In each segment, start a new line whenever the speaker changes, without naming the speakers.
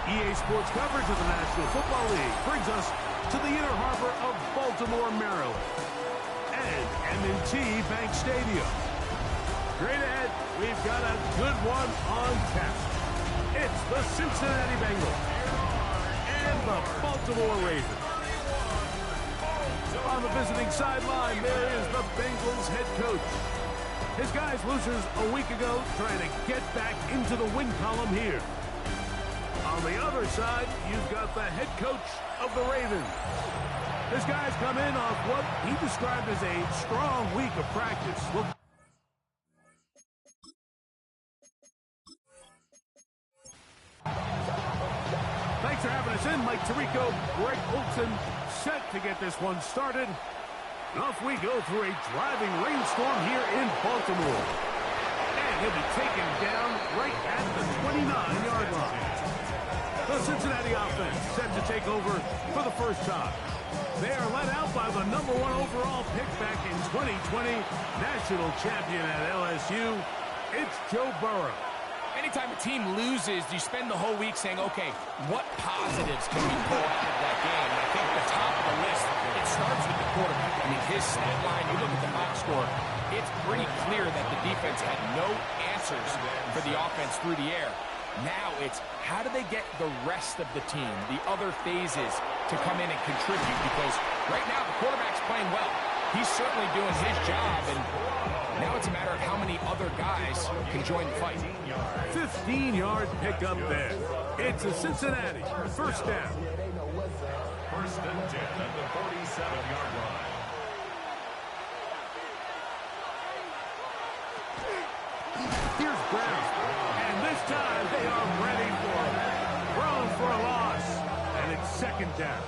EA Sports coverage of the National Football League brings us to the inner harbor of Baltimore, Maryland, and M&T Bank Stadium. Straight ahead, we've got a good one on tap. It's the Cincinnati Bengals and the Baltimore Ravens. On the visiting sideline, there is the Bengals head coach. His guys losers a week ago trying to get back into the win column here. On the other side, you've got the head coach of the Ravens. His guys come in off what he described as a strong week of practice. Look. Thanks for having us in, Mike Tirico, Greg Olson, set to get this one started. And off we go through a driving rainstorm here in Baltimore. And he'll be taken down right at the 29-yard line. The Cincinnati offense set to take over for the first time. They are led out by the #1 overall pick back in 2020, national champion at LSU. It's Joe Burrow.
Anytime a team loses, you spend the whole week saying, okay, what positives can we pull out of that game? And I think at the top of the list, it starts with the quarterback. I mean, his stat line, you look at the box score, it's pretty clear that the defense had no answers for the offense through the air. Now it's how do they get the rest of the team, the other phases, to come in and contribute? Because right now the quarterback's playing well. He's certainly doing his job, and now it's a matter of how many other guys can join the fight.
15-yard pickup there. It's a Cincinnati first down.
First and 10 at the 47-yard line.
Here's Brown. And this time they are ready for it. Thrown for a loss. And it's second down.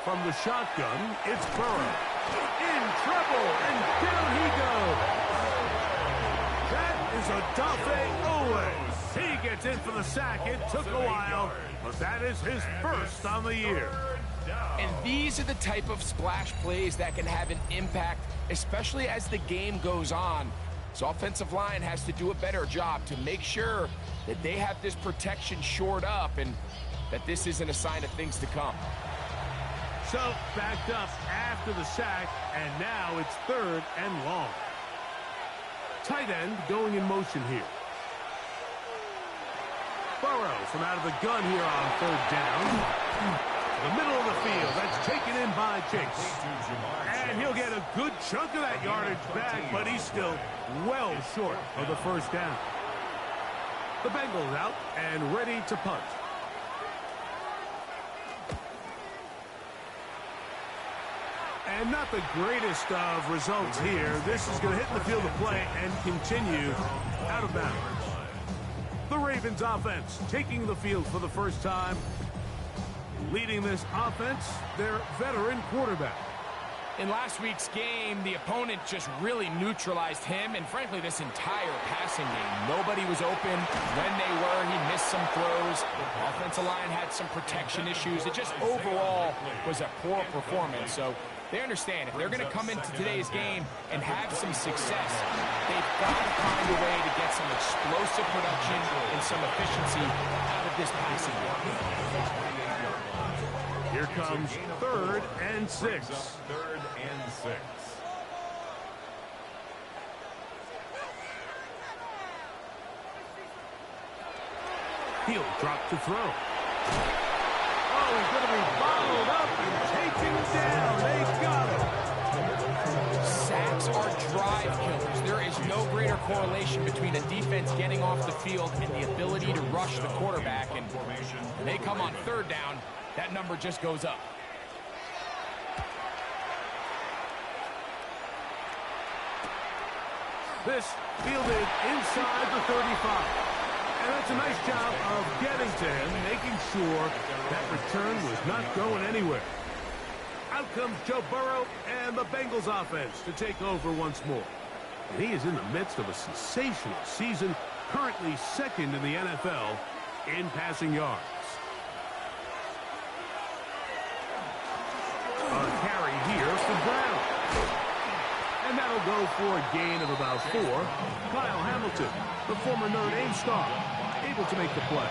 From the shotgun, it's Burrow. In trouble, and down he goes. That is a Dafe Owens. He gets in for the sack. It took a while, but that is his first on the year.
And these are the type of splash plays that can have an impact, especially as the game goes on. So offensive line has to do a better job to make sure that they have this protection shored up and that this isn't a sign of things to come.
So, backed up after the sack, and now it's third and long. Tight end going in motion here. Burrow from out of the gun here on third down. The middle of the field, that's taken in by Chase. And he'll get a good chunk of that yardage back, but he's still well short of the first down. The Bengals out and ready to punt. And not the greatest of results here. This is going to hit in the field of play and continue out of bounds. The Ravens offense taking the field for the first time. Leading this offense, their veteran quarterback.
In last week's game, the opponent just really neutralized him and, frankly, this entire passing game. Nobody was open. When they were, he missed some throws. The offensive line had some protection issues. It just overall was a poor performance. So they understand if they're going to come into today's game and have some success, they've got to find a way to get some explosive production and some efficiency out of this passing game.
Here comes third and 6.
Third and 6.
He'll drop to throw. Oh, he's going to be followed up and taken down. They got him.
Sacks are drive killers. There is no greater correlation between a defense getting off the field and the ability to rush the quarterback. And when they come on third down, that number just goes up.
This fielded inside the 35. And that's a nice job of getting to him, making sure that return was not going anywhere. Out comes Joe Burrow and the Bengals offense to take over once more. And he is in the midst of a sensational season, currently second in the NFL in passing yards. A carry here for Brown. And And that'll go for a gain of about 4. Kyle Hamilton, the former Notre Dame star, able to make the play.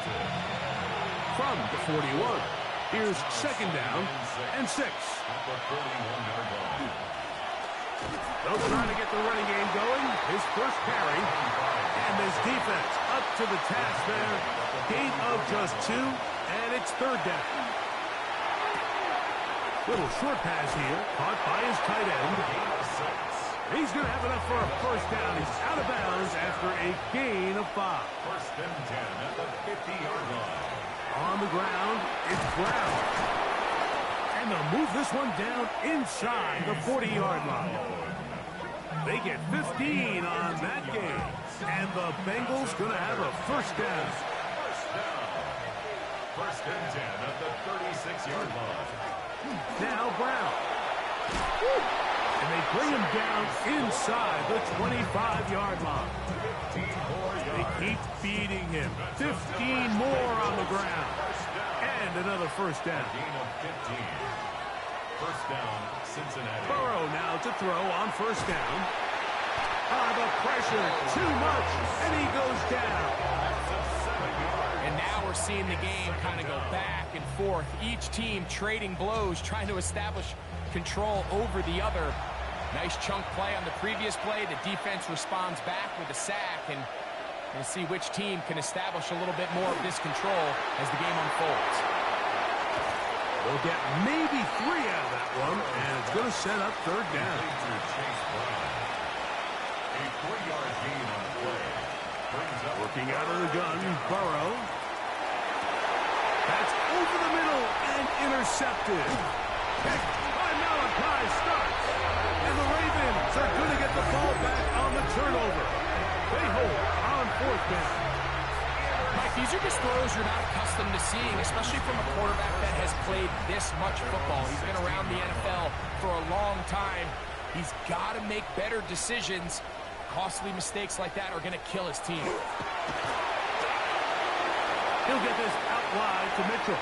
From the 41, here's second down and 6. They'll try to get the running game going. His first carry. And this defense up to the task there. Gain of just 2, and it's third down. Little short pass here, caught by his tight end. He's going to have enough for a first down. He's out of bounds after a gain of 5.
First and 10 at the 50-yard line.
On the ground, it's Brown. And they'll move this one down inside the 40-yard line. They get 15 on that game. And the Bengals going to have a first down.
First and 10 at the 36-yard line.
Now Brown. And they bring him down inside the 25-yard line. They keep beating him. 15 more on the ground. And another first down.
Gain of 15. First down, Cincinnati.
Burrow now to throw on first down. The pressure, too much, and he goes down.
And now we're seeing the game kind of go back and forth. Each team trading blows, trying to establish control over the other. Nice chunk play on the previous play. The defense responds back with a sack, and we'll see which team can establish a little bit more of this control as the game unfolds.
They'll get maybe 3 out of that one, and it's going to set up third down.
A 3-yard gain on the play.
Working out of the gun, Burrow. That's over the middle and intercepted. Picked by Malachi Starks. And the Ravens are going to get the ball back on the turnover. They hold on fourth down.
Mike, these are just throws you're not accustomed to seeing, especially from a quarterback that has played this much football. He's been around the NFL for a long time. He's got to make better decisions. Costly mistakes like that are going to kill his team.
He'll get this out wide to Mitchell.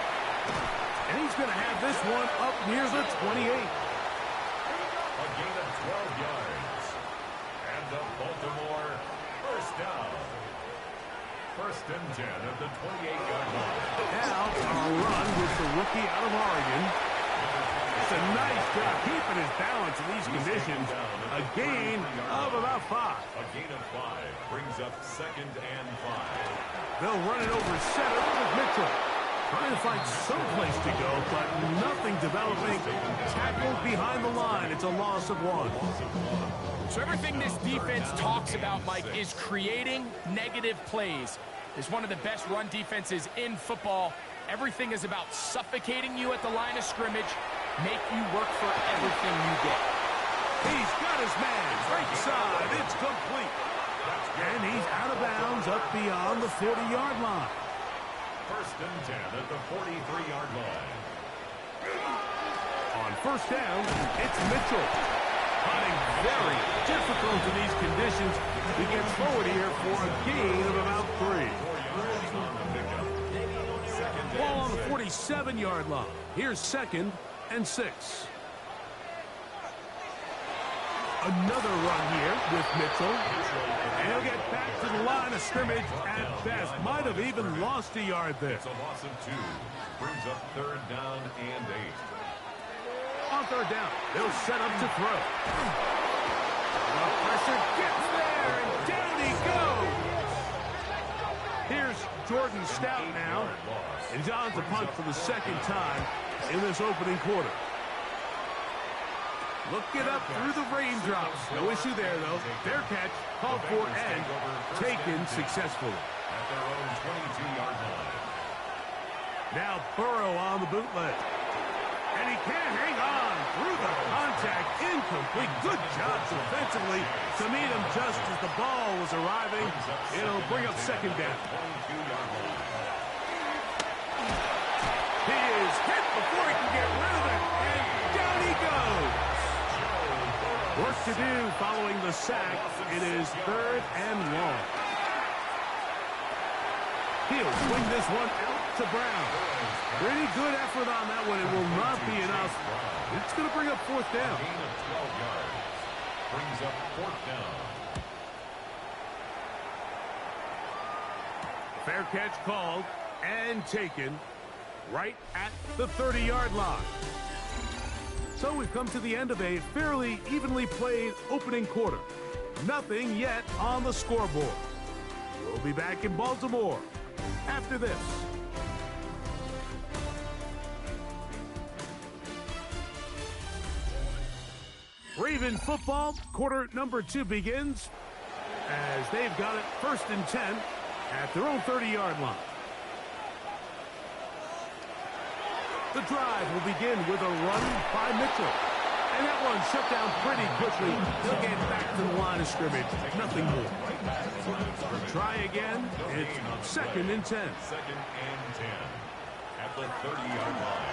And he's going to have this one up near the 28.
A gain of 12 yards. And the Baltimore first down. First and 10 at the 28-yard line.
Now a run with the rookie out of Oregon. It's a nice job keeping his balance in these conditions. A gain of about 5.
A gain of 5 brings up second and 5.
They'll run it over center with Mitchell. Trying to find some place to go, but nothing developing. Tackled behind the line. It's a loss of 1.
So everything this defense talks about, Mike, is creating negative plays. It's one of the best run defenses in football. Everything is about suffocating you at the line of scrimmage, make you work for everything you get.
He's got his man. Right side. It's complete. And he's out of bounds up beyond the 40-yard line.
First and 10 at the 43-yard line.
On first down, it's Mitchell. Finding very difficult in these conditions. He gets forward here for a gain of about 3. Ball on the 47-yard line. Here's second and 6. Another run here with Mitchell. And he'll get back to the line of scrimmage at best. Might have even lost a yard there.
It's a loss of 2. Brings up third down and 8.
On third down, they'll set up to throw. The pressure gets there, and down he goes. Here's Jordan Stout now. And he's on to punt for the second time in this opening quarter. Looking up through the raindrops. No issue there, though. Fair catch, called for, and taken successfully.
At their own 22-yard line.
Now Burrow on the bootleg. And he can't hang on through the contact. Incomplete. Good job defensively to meet him just as the ball was arriving. It'll bring up second down. He is hit before he can get rid of it. And down he goes. Work to do following the sack. It is third and long. He'll swing this one out to Brown. Pretty good effort on that one. It will not be enough. It's going to bring up fourth down.
Brings up 4th down.
Fair catch called and taken right at the 30-yard line. So we've come to the end of a fairly evenly played opening quarter. Nothing yet on the scoreboard. We'll be back in Baltimore after this. Raven football, quarter number 2 begins as they've got it 1st and 10 at their own 30-yard line. The drive will begin with a run by Mitchell. And that one shut down pretty quickly. They'll get back to the line of scrimmage. Nothing more. Try again. It's 2nd and 10.
2nd and 10 at the 30-yard line.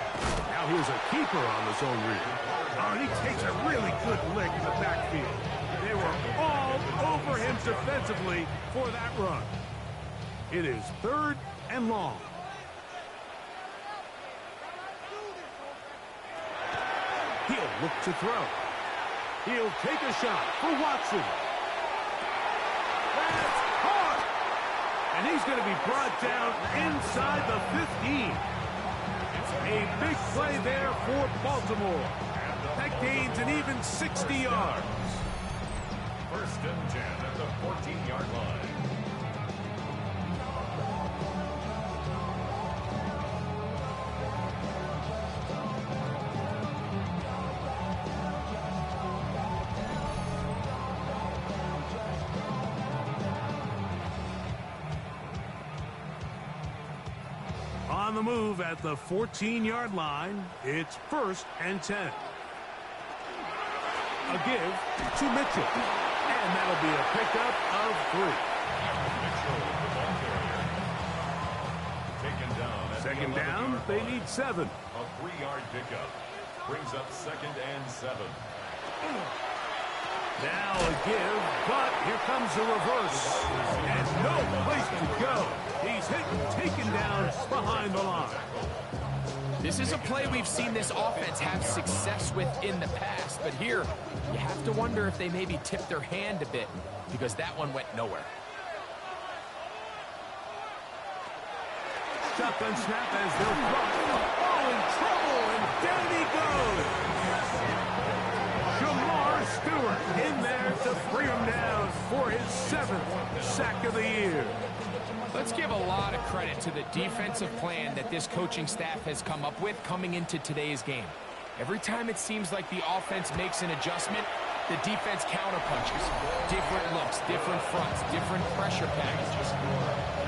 Now here's a keeper on the zone read. Oh, and he takes a really good lick in the backfield. They were all over him defensively for that run. It is 3rd and long. He'll look to throw. He'll take a shot for Watson. That's hard. And he's going to be brought down inside the 15. A big play there for Baltimore. That gains an even 60 yards.
1st and 10 at the 14-yard line.
On the move at the 14-yard line, it's 1st and 10. A give to Mitchell. And that'll be a pickup of 3.
Mitchell, the ball carrier. Taken down.
2nd down, they need 7.
A 3-yard pickup. Brings up 2nd and 7.
Now a give, but here comes the reverse. And no place to go. He's hit and taken down behind the line.
This is a play we've seen this offense have success with in the past, but here you have to wonder if they maybe tipped their hand a bit because that one went nowhere.
Shotgun snap as they'll throw. Oh, in trouble, and down he goes. Jamar Stewart in there to bring him down for his 7th sack of the year.
Let's give a lot of credit to the defensive plan that this coaching staff has come up with coming into today's game. Every time it seems like the offense makes an adjustment, the defense counterpunches. Different looks, different fronts, different pressure packages.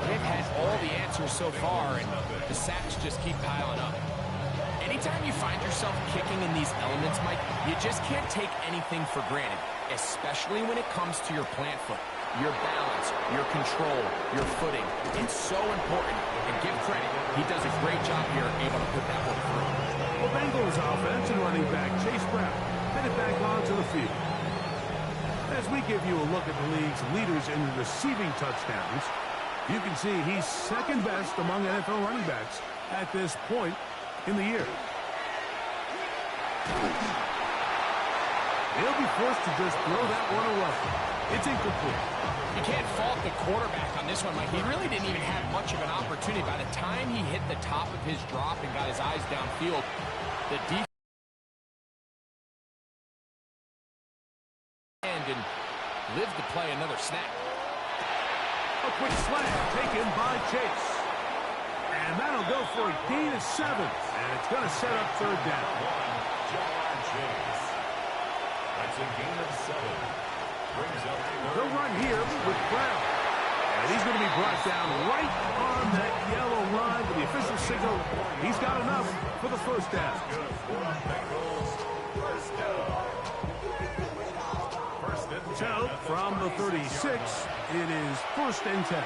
They've had all the answers so far, and the sacks just keep piling up. Anytime you find yourself kicking in these elements, Mike, you just can't take anything for granted, especially when it comes to your plant foot. Your balance, your control, your footing. It's so important. And give credit, he does a great job here able to put that one through.
Well, Bengals offense and running back Chase Brown headed back onto the field. As we give you a look at the league's leaders in receiving touchdowns, you can see he's 2nd best among NFL running backs at this point in the year. He'll be forced to just throw that one away. It's incomplete.
You can't fault the quarterback on this one, Mike. He really didn't even have much of an opportunity. By the time he hit the top of his drop and got his eyes downfield, the defense and lived to play another snap.
A quick slam taken by Chase. And that'll go for a gain of 7. And it's going to set up 3rd down.
Chase. That's a gain of 7. Brings up
They'll run here with Brown. And he's going to be brought down right on that yellow line with the official signal. He's got enough for the 1st down. So, from the 36, it is 1st and 10.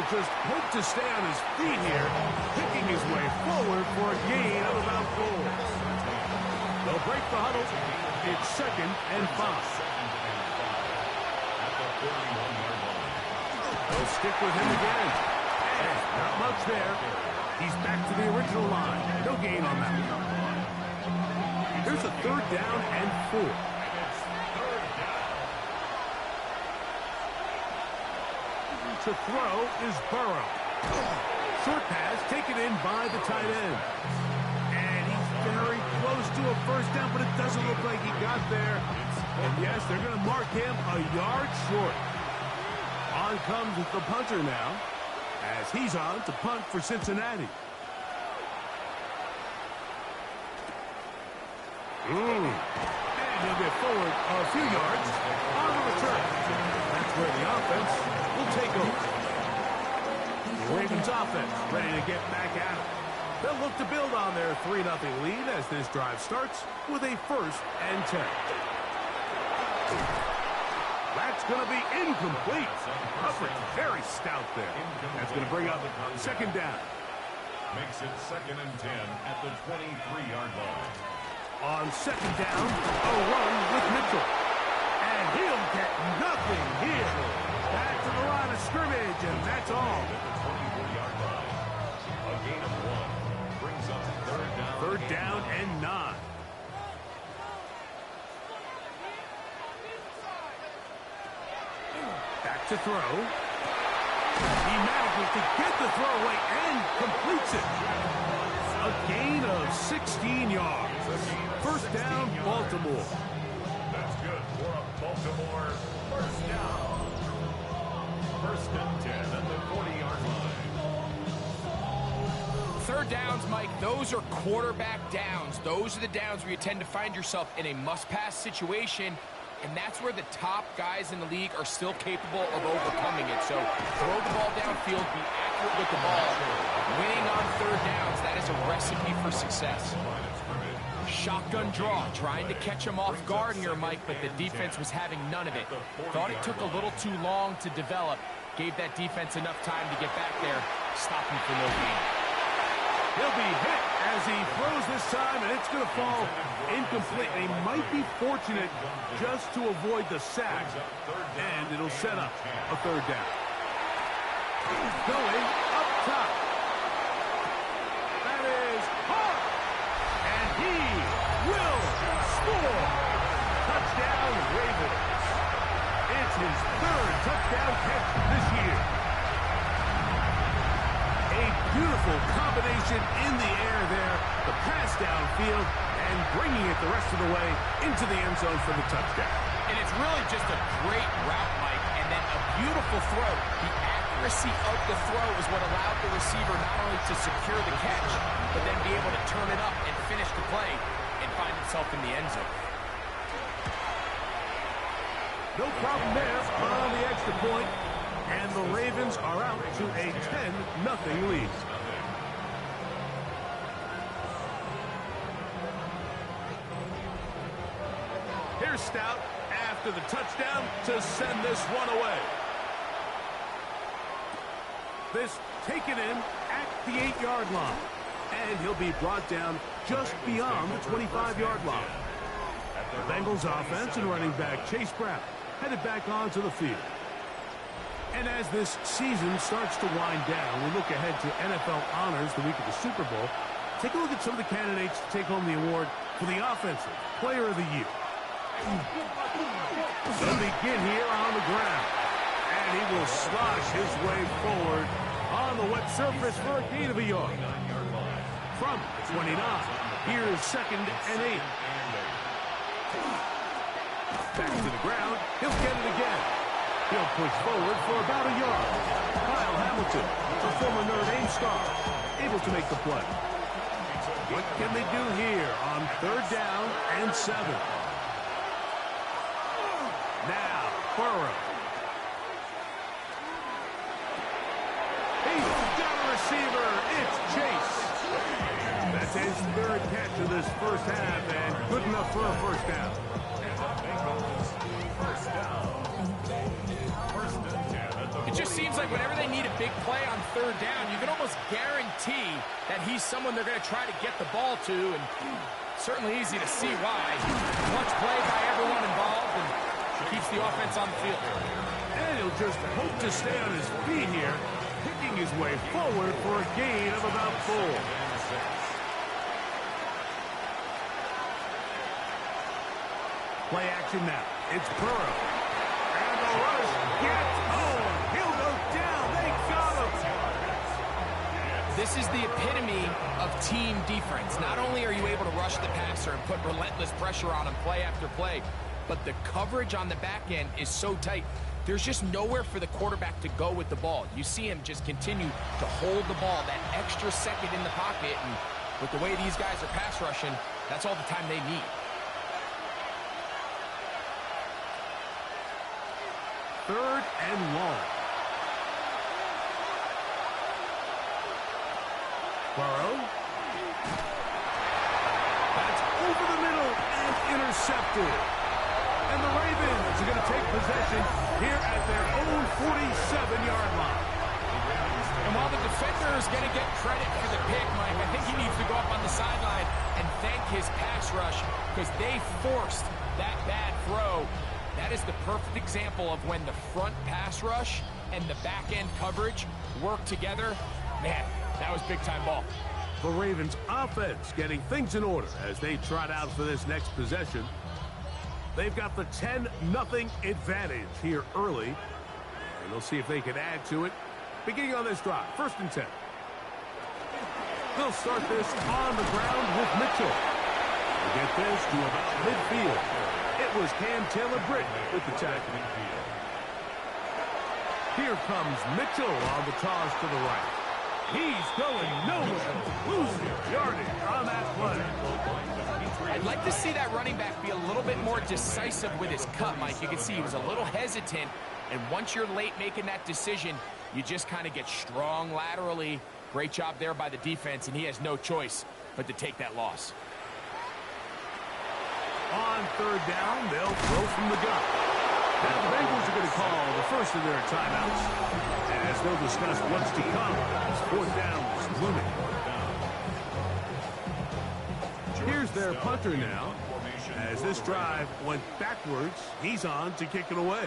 Just hope to stay on his feet here, picking his way forward for a gain of about 4. They'll break the huddle. It's 2nd and 5. They'll stick with him again. And not much there. He's back to the original line. No gain on that one. Here's a 3rd down and 4. To throw is Burrow. Short pass taken in by the tight end. And he's very close to a 1st down, but it doesn't look like he got there. And yes, they're going to mark him a yard short. On comes the punter now, as he's on to punt for Cincinnati. And he'll get forward a few yards on the return. That's where the offense will take over. The Ravens offense ready to get back at it. They'll look to build on their 3-0 lead as this drive starts with a 1st and 10. That's going to be incomplete. Coverage very stout there. That's going to bring up 2nd down.
Makes it 2nd and 10 at the 23-yard line.
On 2nd down, a run with Mitchell. And he'll get nothing here. Back to the line of scrimmage, and that's all.
At the 24-yard line. A gain of 1 brings up 3rd down.
3rd down and 9. Back to throw. He manages to get the throw away and completes it. A gain of 16 yards. 1st down, Baltimore.
That's good for a Baltimore 1st down. 1st and 10 at the 40-yard line.
3rd downs, Mike, those are quarterback downs. Those are the downs where you tend to find yourself in a must-pass situation, and that's where the top guys in the league are still capable of overcoming it. So throw the ball downfield, be accurate with the ball. Winning on 3rd downs, that is a recipe for success. Shotgun draw, trying to catch him off guard here, Mike, but the defense was having none of it. Thought it took a little too long to develop. Gave that defense enough time to get back there. Stop him for no gain.
He'll be hit as he throws this time, and it's going to fall incomplete. And he might be fortunate just to avoid the sack, and it'll set up a 3rd down. Going up top. That is hard. And he will score. Touchdown, Ravens. It's his 3rd touchdown catch this year. A beautiful combination in the air there. The pass downfield and bringing it the rest of the way into the end zone for the touchdown.
And it's really just a great route, Mike, and then a beautiful throw. The accuracy of the throw is what allowed the receiver not only to secure the catch, but then be able to turn it up and finish the play and find himself in the end zone.
No problem there on the extra point. And the Ravens are out to a 10-0 lead. Here's Stout after the touchdown to send this one away. This taken in at the 8-yard line. And he'll be brought down just beyond the 25-yard line. The Bengals offense and running back Chase Brown headed back onto the field. And as this season starts to wind down, we look ahead to NFL honors the week of the Super Bowl. Take a look at some of the candidates to take home the award for the Offensive Player of the Year. They'll begin here on the ground. And he will slosh his way forward on the wet surface for a gain of a yard. From 29, here's 2nd and 8. Back to the ground. He'll get it again. He'll push forward for about a yard. Kyle Hamilton, a former Notre Dame star, able to make the play. What can they do here on 3rd down and 7? Now, Burrow. He's got a receiver. It's Chase. That's his 3rd catch of this 1st half, and good enough for a 1st down.
It just seems like whenever they need a big play on 3rd down, you can almost guarantee that he's someone they're going to try to get the ball to, and certainly easy to see why. Much play by everyone involved and keeps the offense on the field.
And he'll just hope to stay on his feet here, picking making his way forward for a gain of about 4. Play action now. It's Burrow. And the rush gets home. He'll go down. They got him.
This is the epitome of team defense. Not only are you able to rush the passer and put relentless pressure on him play after play, but the coverage on the back end is so tight. There's just nowhere for the quarterback to go with the ball. You see him just continue to hold the ball that extra second in the pocket, and with the way these guys are pass rushing, that's all the time they need.
Third and long. Burrow. That's over the middle and intercepted. And the Ravens are going to take possession here at their own 47-yard line.
And while the defender is going to get credit for the pick, Mike, I think he needs to go up on the sideline and thank his pass rush because they forced that bad throw. That is the perfect example of when the front pass rush and the back-end coverage work together. Man, that was big-time ball.
The Ravens offense getting things in order as they trot out for this next possession. They've got the 10-0 advantage here early. And they'll see if they can add to it. Beginning on this drive, 1st and 10. They'll start this on the ground with Mitchell. We'll get this to about midfield. It was Cam Taylor-Britt with the tackle. Here comes Mitchell on the toss to the right. He's going nowhere. Losing yardage on that play.
I'd like to see that running back be a little bit more decisive with his cut, Mike. You can see he was a little hesitant, and once you're late making that decision, you just kind of get strong laterally. Great job there by the defense, and he has no choice but to take that loss.
On 3rd down, they'll throw from the gun. Now the Bengals are going to call the first of their timeouts. As they'll discuss what's to come as 4th down is looming. Here's their punter now. As this drive went backwards, he's on to kick it away.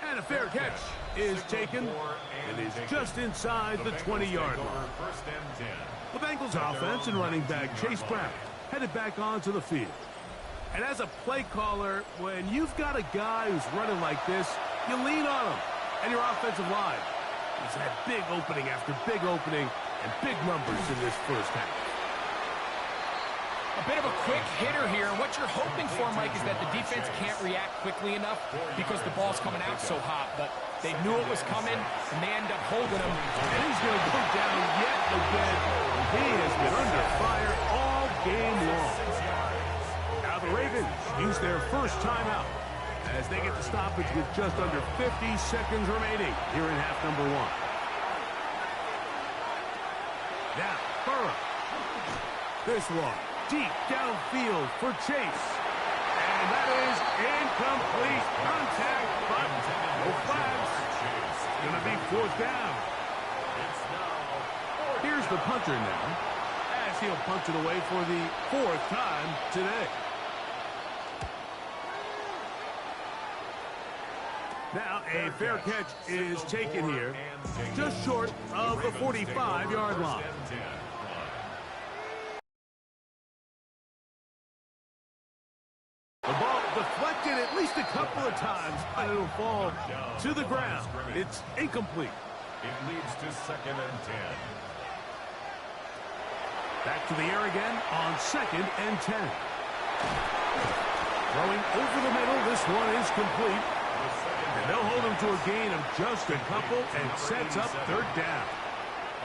And a fair catch is taken. It is just inside the 20-yard line. The Bengals offense and running back Chase Brown headed back onto the field. And as a play caller, when you've got a guy who's running like this, you lean on him. And your offensive line has had big opening after big opening and big numbers in this first half.
A bit of a quick hitter here. What you're hoping for, Mike, is that the defense can't react quickly enough because the ball's coming out so hot. But they knew it was coming, and they end up holding him.
And he's going to go down yet again. He has been under fire all game long. Now the Ravens use their first timeout as they get the stoppage with just under 50 seconds remaining here in half number 1. Now, Burrow. This one deep downfield for Chase. And that is incomplete contact, but no flags. It's going to be 4th down. Here's the punter now, as he'll punt it away for the 4th time today. Now a fair catch is taken here, just short of the 45-yard line. The ball deflected at least a couple of times, and it'll fall to the ground. It's incomplete.
It leads to 2nd and 10.
Back to the air again on 2nd and 10. Throwing over the middle, this one is complete. And they'll hold him to a gain of just a couple and sets up 3rd down.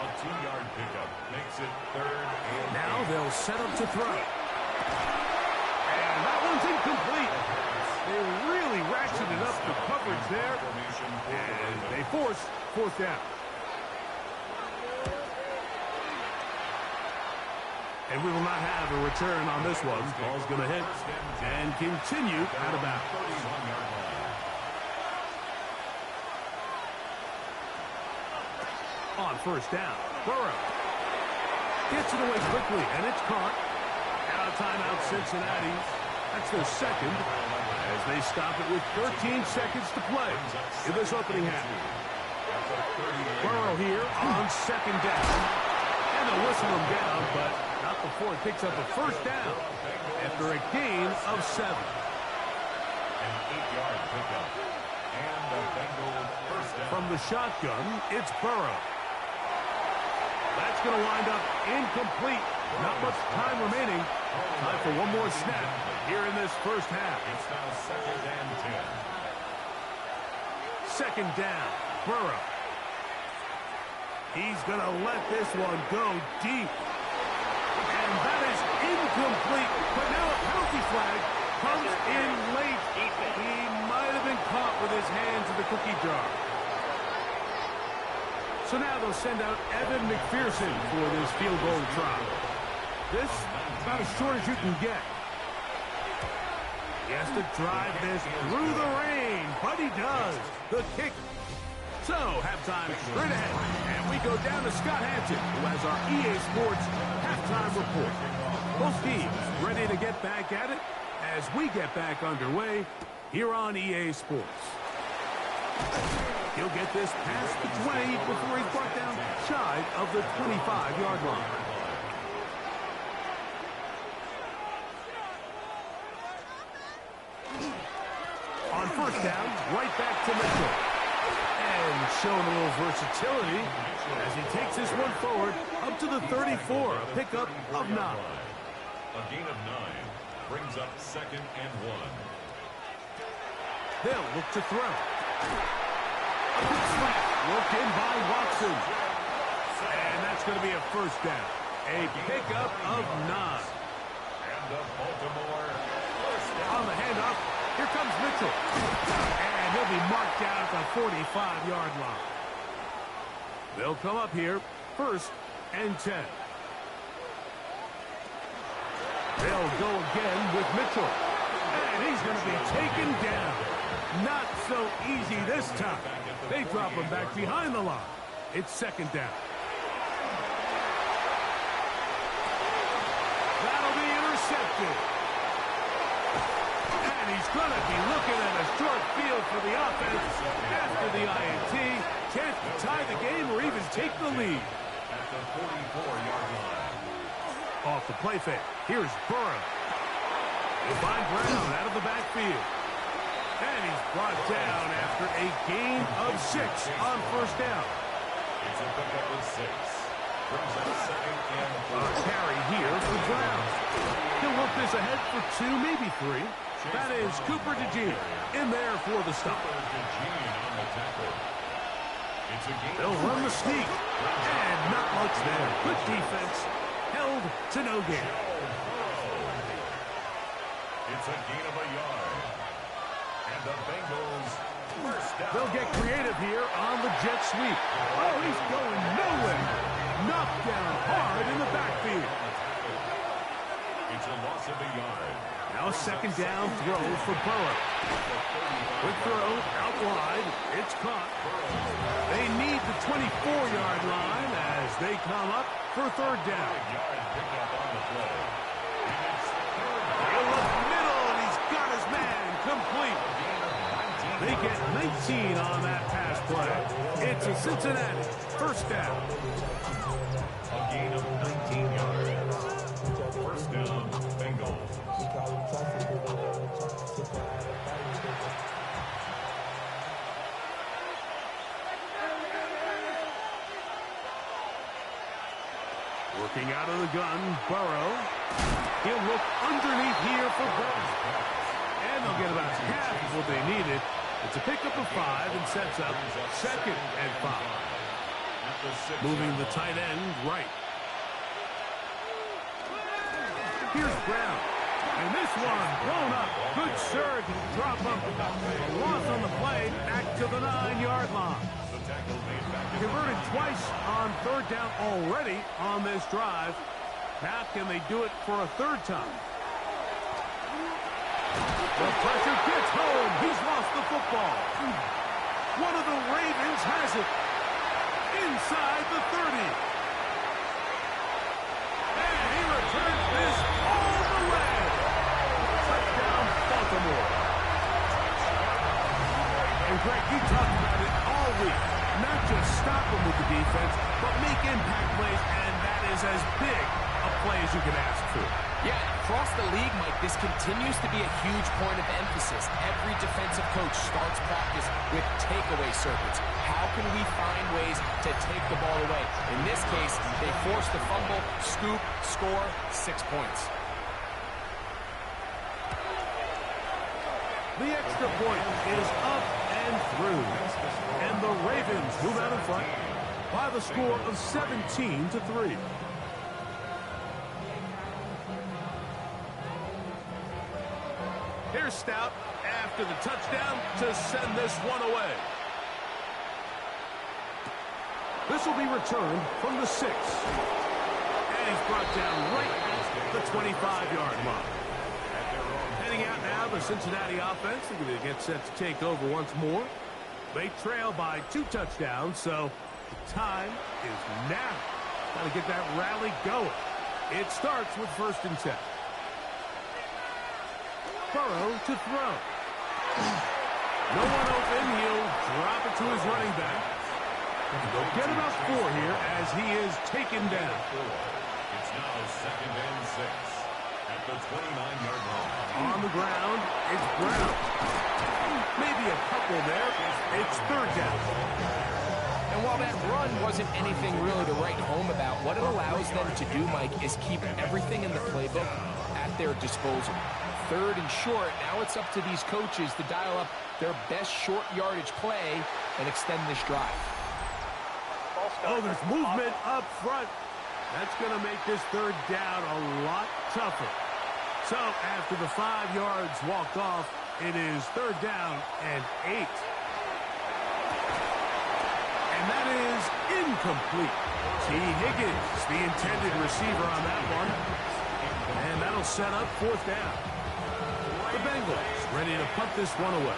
A 2-yard pickup makes it 3rd and
Now they'll set up to throw. And that one's incomplete. They really ratcheted up the coverage there. And they force 4th down. And we will not have a return on this one. Ball's going to hit and continue out of bounds. On 1st down, Burrow gets it away quickly, and it's caught. Out of timeout, Cincinnati. That's their 2nd. as they stop it with 13 seconds to play in this opening half. Burrow here on second down. And they'll whistle him down, but not before he picks up a first down after a gain of 7.
An 8-yard pickup. And the Bengals first down.
From the shotgun, it's Burrow. That's going to wind up incomplete. Not much time remaining. Time for one more snap here in this first half.
It's now 2nd and 10.
Second down, Burrow. He's going to let this one go deep. And that is incomplete. But now a penalty flag comes in late. He might have been caught with his hands in the cookie jar. So now they'll send out Evan McPherson for this field goal try. This about as short as you can get. He has to drive this through the rain, but he does. The kick. So, halftime straight ahead, and we go down to Scott Hanson, who has our EA Sports halftime report. Both teams ready to get back at it as we get back underway here on EA Sports. He'll get this past the 20 before he's brought down shy of the 25-yard line. On first down, right back to Mitchell. And showing a little versatility as he takes this one forward up to the 34, a pickup of 9.
A gain of 9 brings up 2nd and 1.
They'll look to throw. Worked in by Watson. And that's going to be a first down. A pickup of 9.
And the Baltimore first down.
On the handoff, here comes Mitchell. And he'll be marked down at the 45-yard line. They'll come up here, 1st and 10. They'll go again with Mitchell. And he's going to be taken down. Not so easy this time. They drop him back behind the line. It's 2nd down. That'll be intercepted. And he's going to be looking at a short field for the offense after the INT. Chance to tie the game or even take the lead.
At the 44-yard line.
Off the play fake. Here's Burrow. He'll find Brown out of the backfield. And he's brought down after a gain of 6 on first down.
It's a pickup of 6. Brings up 2nd and 4.
A carry here for Brown. He'll work this ahead for 2, maybe 3. That is Cooper DeJean in there for the stop. They'll run the sneak. And not much there. Good defense. Held to no gain.
It's a gain of a yard. And the Bengals first down.
They'll get creative here on the jet sweep. Oh, he's going nowhere. Knocked down hard in the backfield.
It's a loss of a yard.
Now a 2nd down throw for Burrow. Quick throw out wide. It's caught. They need the 24-yard line as they come up for 3rd down.
Yard picked up on the play.
He'll look middle, and he's got his man complete. They get 19 on that pass play. It's a Cincinnati first down.
A gain of 19 yards. First down, Bengals.
Working out of the gun, Burrow. He'll look underneath here for Burrow. And they'll get about half of what they needed. It's a pickup of 5 and sets up 2nd and 5. Moving the tight end right. Here's Brown. And this one blown up. Good surge. Drop up. A loss on the play. Back to the 9-yard line. Converted twice on 3rd down already on this drive. Now can they do it for a 3rd time? The pressure gets home. He's lost the football. One of the Ravens has it. Inside the 30. And he returns this all the way. Touchdown, Baltimore. Greg, you talked about it all week. Not just stop them with the defense, but make impact plays, and that is as big a play as you can ask for.
Yeah, across the league, Mike, this continues to be a huge point of emphasis. Every defensive coach starts practice with takeaway circuits. How can we find ways to take the ball away? In this case, they forced the fumble, scoop, score, 6 points.
The extra point is up and through. And the Ravens move out in front by the score of 17-3. Here's Stout after the touchdown to send this one away. This will be returned from the 6. And he's brought down right at the 25-yard line. Heading out now, the Cincinnati offense. They're going to get set to take over once more. They trail by 2 touchdowns, so the time is now. Got to get that rally going. It starts with 1st and 10. Burrow to throw. No one open. He'll drop it to his running back. They'll get about 4 here as he is taken down.
It's now 2nd and 6 at the 29-yard line.
On the ground, it's Brown. Maybe a couple there. It's 3rd down.
And while that run wasn't anything really to write home about, what it allows them to do, Mike, is keep everything in the playbook at their disposal. 3rd and short, now it's up to these coaches to dial up their best short yardage play and extend this drive.
Oh, there's movement up front. That's going to make this 3rd down a lot tougher. So after the 5 yards walked off, it is 3rd down and 8. And that is incomplete. T. Higgins, the intended receiver on that one. And that'll set up 4th down. The Bengals ready to punt this one away,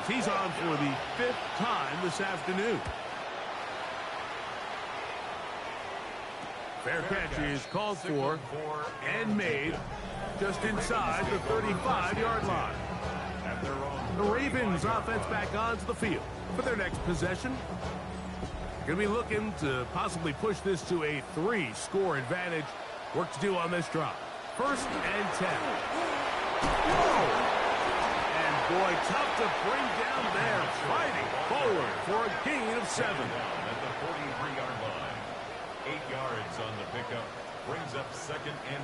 as he's on for the 5th time this afternoon. Fair catch is called for and made just inside the 35-yard line. The Ravens offense back onto the field for their next possession. Going to be looking to possibly push this to a 3-score advantage. Work to do on this drive. 1st and 10. And boy, tough to bring down there. Fighting forward for a gain of 7.
At the 43-yard line. 8 yards on the pickup. Brings up 2nd and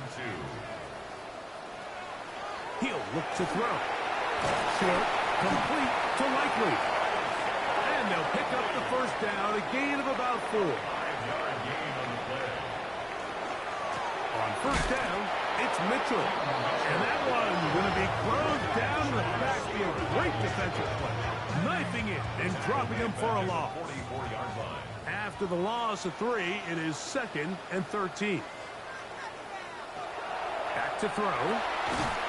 2.
He'll look to throw. Short, complete to Likely. And they'll pick up the 1st down, a gain of about 4.
5-yard gain on the play.
On 1st down, it's Mitchell. And that one going to be closed down in the backfield. Great defensive play. Knifing it and dropping him for a loss.
44-yard line.
After the loss of 3, it is 2nd and 13. Back to throw.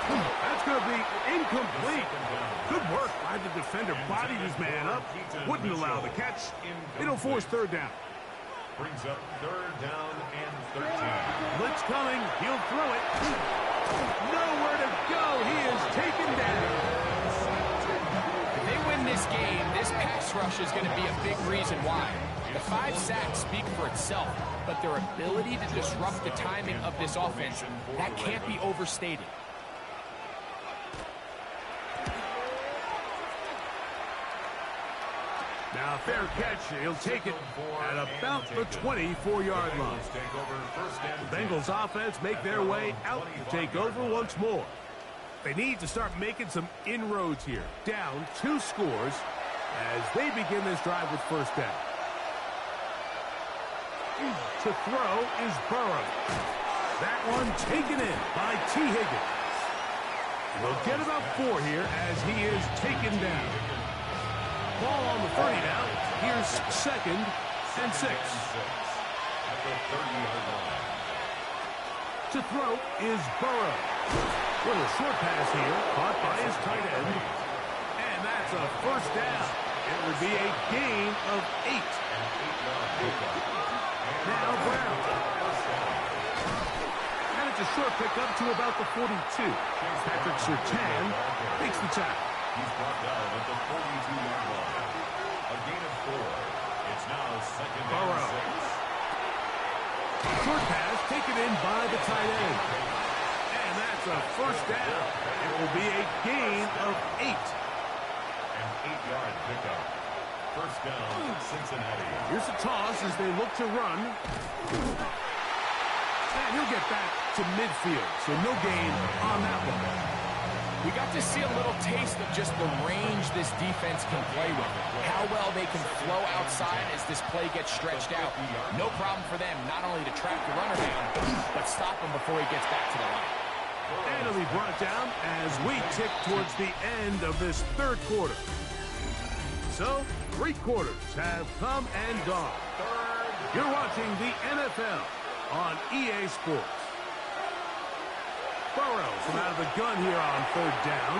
That's going to be incomplete. Good work by the defender. Bodied his man up. Wouldn't allow the catch. It'll force 3rd down.
Brings up 3rd down and 13.
Blitz coming. He'll throw it. Nowhere to go. He is taken down.
If they win this game, this pass rush is going to be a big reason why. The 5 sacks speak for itself, but their ability to disrupt the timing of this offense, that can't be overstated.
Now, fair catch. He'll take it at about the 24-yard line. The Bengals offense make their way out to take over once more. They need to start making some inroads here. Down 2 scores as they begin this drive with 1st down. To throw is Burrow. That one taken in by T. Higgins. They'll get about 4 here as he is taken down. Ball on the 30 now. Here's 2nd and 6.
At the 30-yard line.
To throw is Burrow. Little short pass here, caught by his tight end. And that's a 1st down. It would be a gain of 8. Now Brown. And it's a short pickup to about the 42. Patrick Surtain makes the tackle.
He's brought down at the 42-yard line. A gain of 4. It's now second and 6.
Short pass taken in by the tight end. And that's a first down. It will be a gain of 8.
An 8-yard pickup. First down, Cincinnati.
Here's the toss as they look to run. And he'll get back to midfield, so no gain on that one.
We got to see a little taste of just the range this defense can play with. How well they can flow outside as this play gets stretched out. No problem for them not only to track the runner down, but stop him before he gets back to the line.
And he'll be brought down as we tick towards the end of this third quarter. So, 3 quarters have come and gone. You're watching the NFL on EA Sports. Burrows from out of the gun here on third down.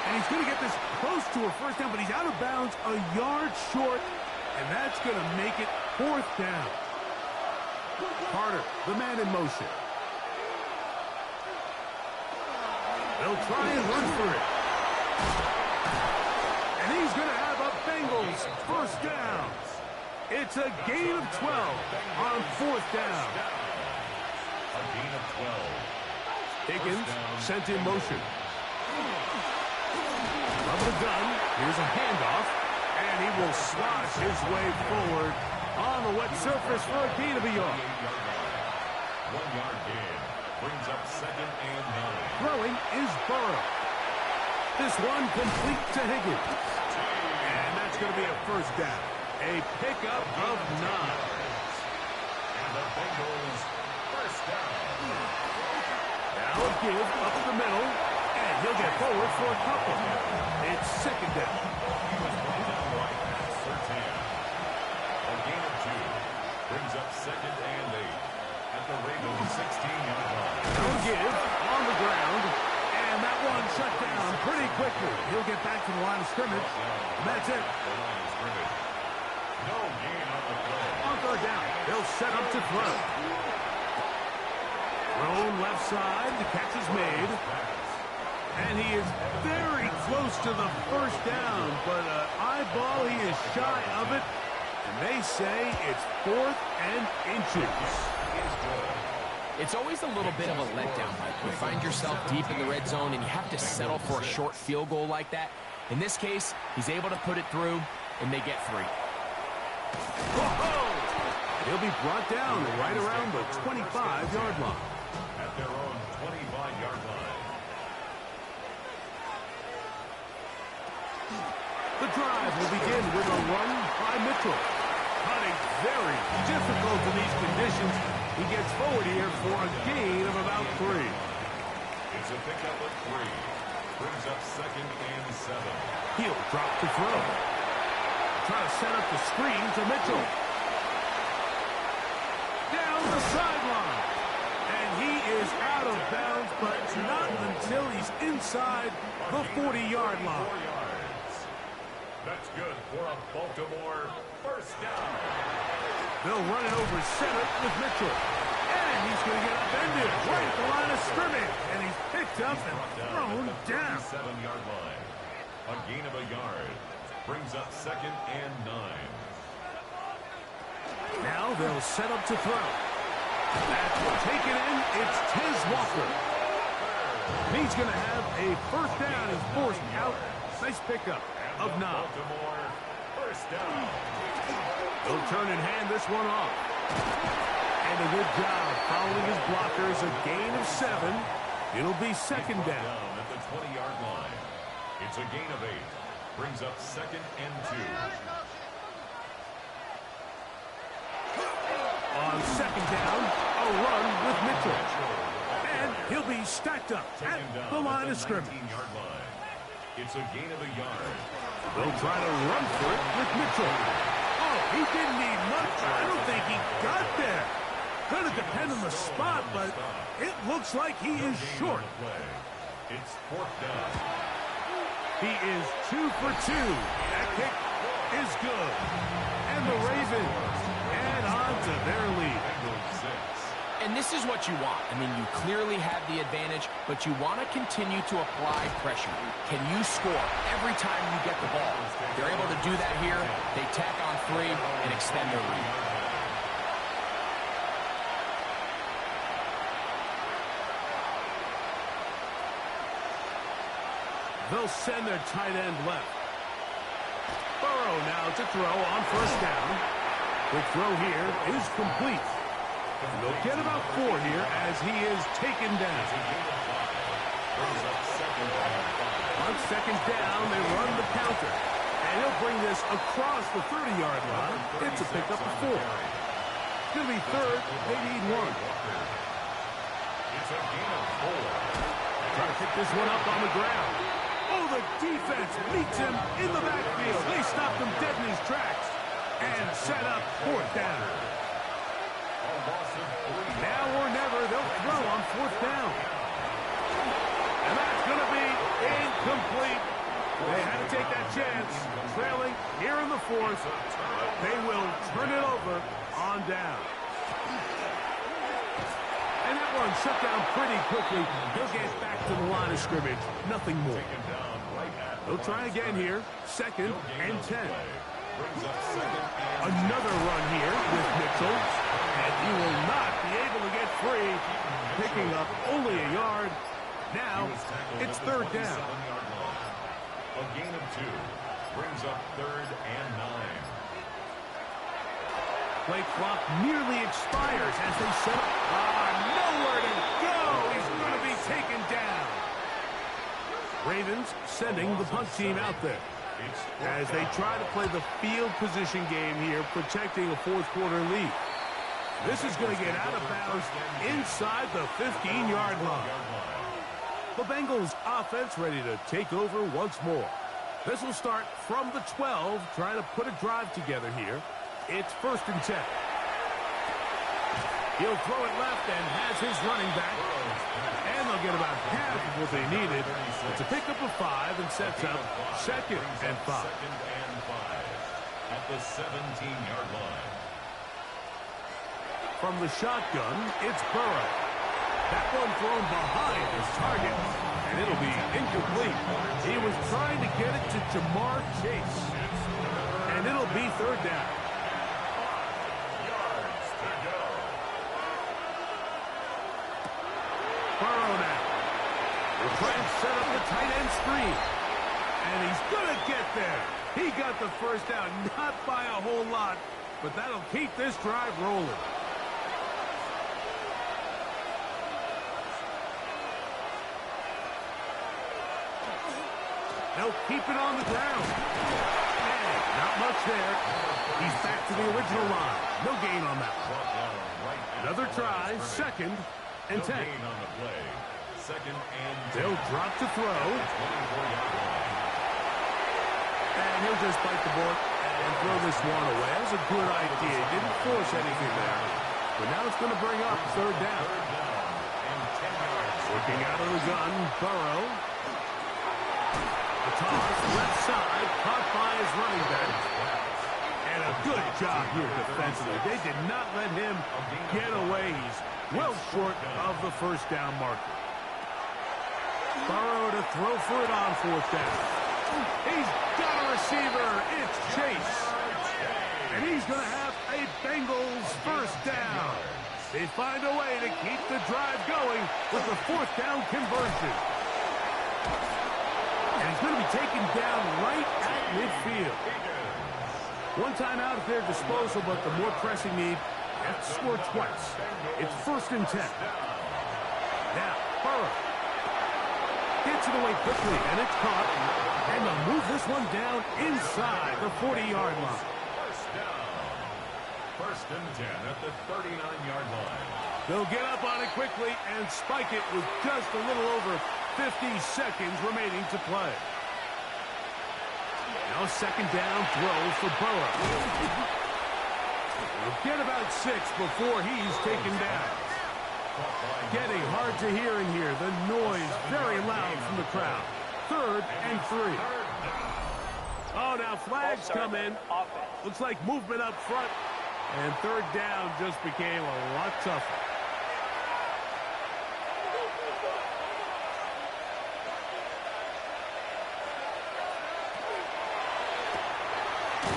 And he's going to get this close to a first down, but he's out of bounds a yard short, and that's going to make it 4th down. Carter, the man in motion. They'll try and run for it. And he's going to have a Bengals first down. It's a gain of 12 on 4th down.
A gain of 12.
Higgins sent in motion. From the gun, here's a handoff, and he will slosh his way forward on the wet surface for a gain of a yard.
1-yard gain brings up second and 9.
Throwing is Burrow. This one complete to Higgins. And that's going to be a first down. A pickup of 9.
And the Bengals first down.
Now a give up the middle, and he'll get forward for a couple. It's second down.
He was brought down right at Surtain. A gain of 2 brings up second and 8 at the Ravens 16-yard line.
No give on the ground, and that one shut down pretty quickly. He'll get back to the line of scrimmage, and that's it.
The line of scrimmage. No gain on the play.
On third down, they'll set up to throw. Thrown left side, the catch is made. And he is very close to the first down, but eyeball, he is shy of it. And they say it's 4th and inches.
It's always a little bit of a letdown, Mike. You find yourself deep in the red zone and you have to settle for a short field goal like that. In this case, he's able to put it through, and they get 3.
Whoa! He'll be brought down right around the 25-yard line.
At their own 25-yard line.
The drive will begin with a run by Mitchell. Cutting very difficult in these conditions. He gets forward here for a gain of about 3.
It's a pickup of 3. Brings up second and 7.
He'll drop to throw. Try to set up the screen to Mitchell. Down the sideline. And he is out of bounds, but not until he's inside the 40-yard line.
4 yards. That's good for a Baltimore first down.
They'll run it over center with Mitchell. And he's going to get upended right at the line of scrimmage. And he's picked up and thrown down.
7-yard line. A gain of a yard. Brings up second and 9.
Now they'll set up to throw. That's taken in. It's Tez Walker. He's going to have a first down. He's forced out. Nice pickup of 9.
Baltimore first down.
He'll turn and hand this one off. And a good job following his blockers. A gain of 7. It'll be second down.
At the 20-yard line. It's a gain of 8. Brings up second and 2.
On second down, a run with Mitchell. And he'll be stacked up at the line of scrimmage.
19-yard line. It's a gain of a yard.
They'll try to run for it with Mitchell. Oh, he didn't need much. I don't think he got there. Gonna depend on the spot, but it looks like he is short.
It's 4th down.
He is 2 for 2. That kick is good. And the Ravens add on to their lead.
Bengals 6,
And this is what you want. I mean, you clearly have the advantage, but you want to continue to apply pressure. Can you score every time you get the ball? They're able to do that here. They tack on 3 and extend their lead.
They'll send their tight end left. Burrow now to throw on first down. The throw here is complete. And they'll get about 4 here as he is taken down. On second down, they run the counter. And he'll bring this across the 30-yard line. It's a pickup of 4. It's going to be third. They need 1.
It's a gain of 4.
Try to pick this one up on the ground. Oh, the defense meets him in the backfield. They stopped him dead in his tracks and set up 4th down. Now or never, they'll throw on 4th down. And that's going to be incomplete. They had to take that chance. Trailing here in the 4th. They will turn it over on down. And that one shut down pretty quickly. They'll get back to the line of scrimmage. Nothing more. They'll try again here. 2nd and 10. Another run here with Mitchell. And he will not be able to get free. Picking up only a yard. Now it's 3rd down.
A gain of 2 brings up 3rd and 9.
Play clock nearly expires as they set up. Nowhere to go. He's going to be taken down. Ravens sending the punt team out there as they try to play the field position game here, protecting a 4th quarter lead. This is going to get out of bounds inside the 15-yard line. The Bengals offense ready to take over once more. This will start from the 12, trying to put a drive together here. It's 1st and 10. He'll throw it left and has his running back. And they'll get about half of what they needed. It's a pickup of 5 and sets up 2nd and 5.
At the 17-yard line.
From the shotgun, it's Burrow. That one thrown behind his target. And it'll be incomplete. He was trying to get it to Jamar Chase. And it'll be 3rd down. Burrow now. They're trying to set up the tight end screen. And he's going to get there. He got the 1st down, not by a whole lot, but that'll keep this drive rolling. They'll keep it on the ground. And not much there. He's back to the original line. No gain on that one. Another try, 2nd and 10. They'll drop to throw. And he'll just bite the bullet and throw this one away. That was a good idea. He didn't force anything there. But now it's going to bring up 3rd down. Working out of the gun, Burrow. The toss, left side, caught by his running back. And a good job here defensively. They did not let him get away. He's well short of the 1st down marker. Burrow to throw for it on 4th down. He's got a receiver. It's Chase. And he's going to have a Bengals 1st down. They find a way to keep the drive going with the 4th down conversion. And he's going to be taken down right at midfield. One time out at their disposal, but the more pressing need, they have to score twice. It's 1st and 10. Now, Burrow gets it away quickly, and it's caught. And they'll move this one down inside the 40-yard line.
1st and 10 at the 39-yard line.
They'll get up on it quickly and spike it with just a little over 50 seconds remaining to play. Now 2nd down throw for Burrow. We'll get about 6 before he's taken down. Getting hard to hear in here. The noise very loud from the crowd. 3rd and 3. Oh, now flags come in. Looks like movement up front. And 3rd down just became a lot tougher.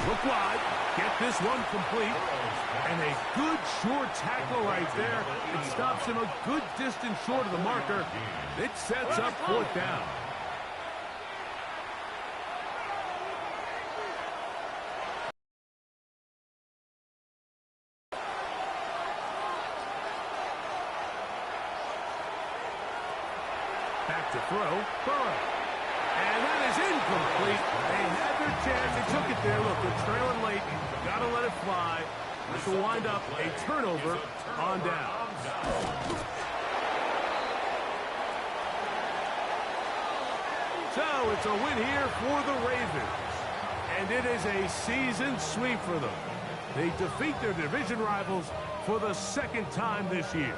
Look wide. Get this one complete. And a good short tackle right there. It stops him a good distance short of the marker. It sets up fourth down. Back to throw. Burrow. And that is incomplete. They had their chance. They took it there. Look, they're trailing late. Got to let it fly. This will wind up a turnover on down. So it's a win here for the Ravens. And it is a season sweep for them. They defeat their division rivals for the second time this year.